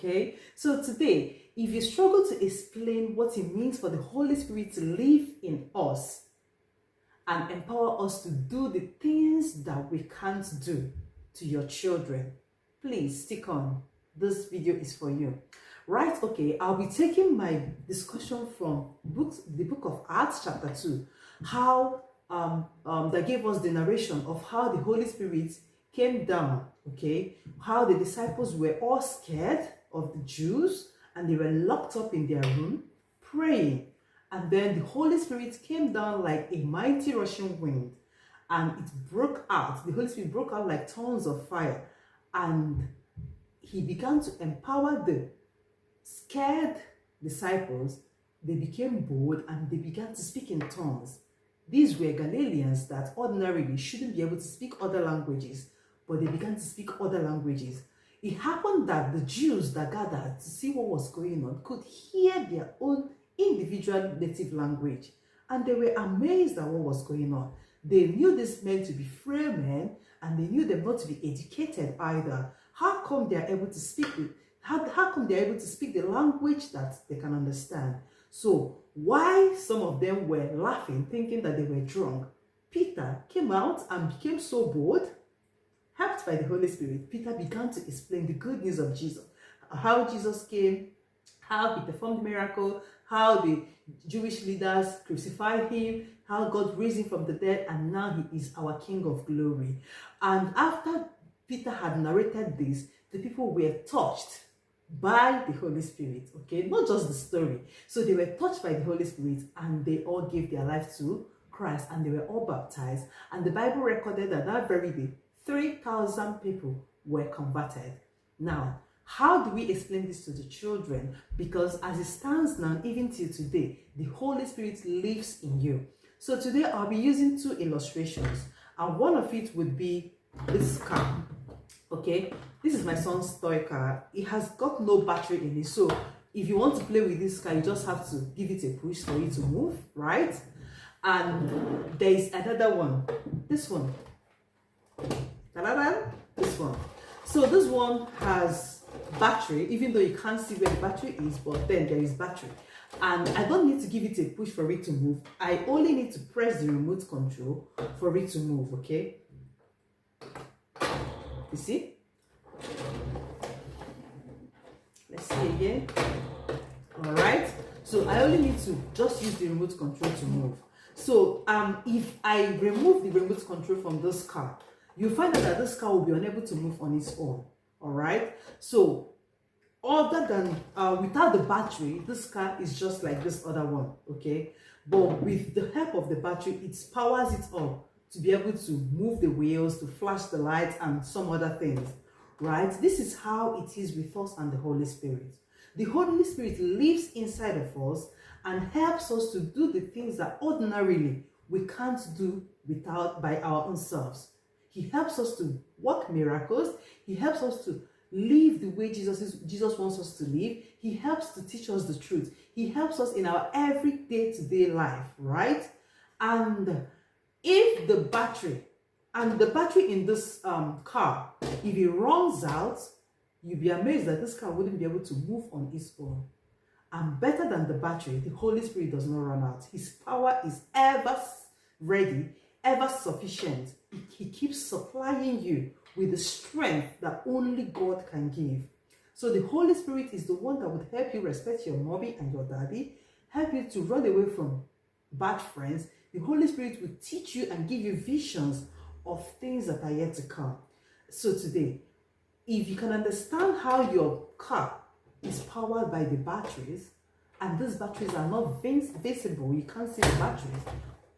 Okay, so today, if you struggle to explain what it means for the Holy Spirit to live in us and empower us to do the things that we can't do to your children, please stick on. This video is for you. Right, okay, I'll be taking my discussion from the book of Acts chapter 2, how that gave us the narration of how the Holy Spirit came down, okay, how the disciples were all scared of the Jews and they were locked up in their room praying, and then the Holy Spirit came down like a mighty rushing wind and it broke out. The Holy Spirit broke out like tongues of fire, and he began to empower the scared disciples. They became bold and they began to speak in tongues. These were Galileans that ordinarily shouldn't be able to speak other languages, but they began to speak other languages. It happened that the Jews that gathered to see what was going on could hear their own individual native language, and they were amazed at what was going on. They knew these men to be frail men, and they knew them not to be educated either. How come they are able to speak how come they are able to speak the language that they can understand? So why some of them were laughing, thinking that they were drunk, Peter came out and became so bold. Helped by the Holy Spirit, Peter began to explain the good news of Jesus, how Jesus came, how he performed miracle, how the Jewish leaders crucified him, how God raised him from the dead, and now he is our King of glory. And after Peter had narrated this, the people were touched by the Holy Spirit, okay, not just the story. So they were touched by the Holy Spirit and they all gave their life to Christ and they were all baptized. And the Bible recorded that that very day 3,000 people were converted. Now, how do we explain this to the children? Because as it stands now, even till today, the Holy Spirit lives in you. So today I'll be using two illustrations, and one of it would be this car. Okay, this is my son's toy car. It has got no battery in it, so if you want to play with this car, you just have to give it a push for it to move, right? And there is another one, this one. This one. So this one has battery, even though you can't see where the battery is, but then there is battery. And I don't need to give it a push for it to move. I only need to press the remote control for it to move, okay? You see? Let's see again. All right. So I only need to just use the remote control to move. So if I remove the remote control from this car, you find out that this car will be unable to move on its own. All right. So other than without the battery, this car is just like this other one. Okay. But with the help of the battery, it powers it up to be able to move the wheels, to flash the lights, and some other things. Right. This is how it is with us and the Holy Spirit. The Holy Spirit lives inside of us and helps us to do the things that ordinarily we can't do by our own selves. He helps us to work miracles. He helps us to live the way Jesus wants us to live. He helps to teach us the truth. He helps us in our every day-to-day life, right? And if the battery in this car, if it runs out, you'll be amazed that this car wouldn't be able to move on its own. And better than the battery, the Holy Spirit does not run out. His power is ever ready, ever sufficient. He keeps supplying you with the strength that only God can give. So the Holy Spirit is the one that would help you respect your mommy and your daddy, help you to run away from bad friends. The Holy Spirit will teach you and give you visions of things that are yet to come. So today, if you can understand how your car is powered by the batteries, and these batteries are not visible, you can't see the batteries,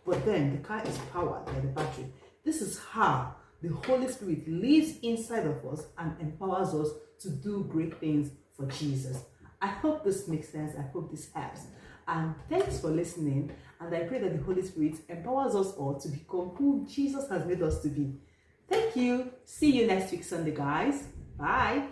but then the car is powered by the battery. This is how the Holy Spirit lives inside of us and empowers us to do great things for Jesus. I hope this makes sense. I hope this helps. And thanks for listening. And I pray that the Holy Spirit empowers us all to become who Jesus has made us to be. Thank you. See you next week Sunday, guys. Bye.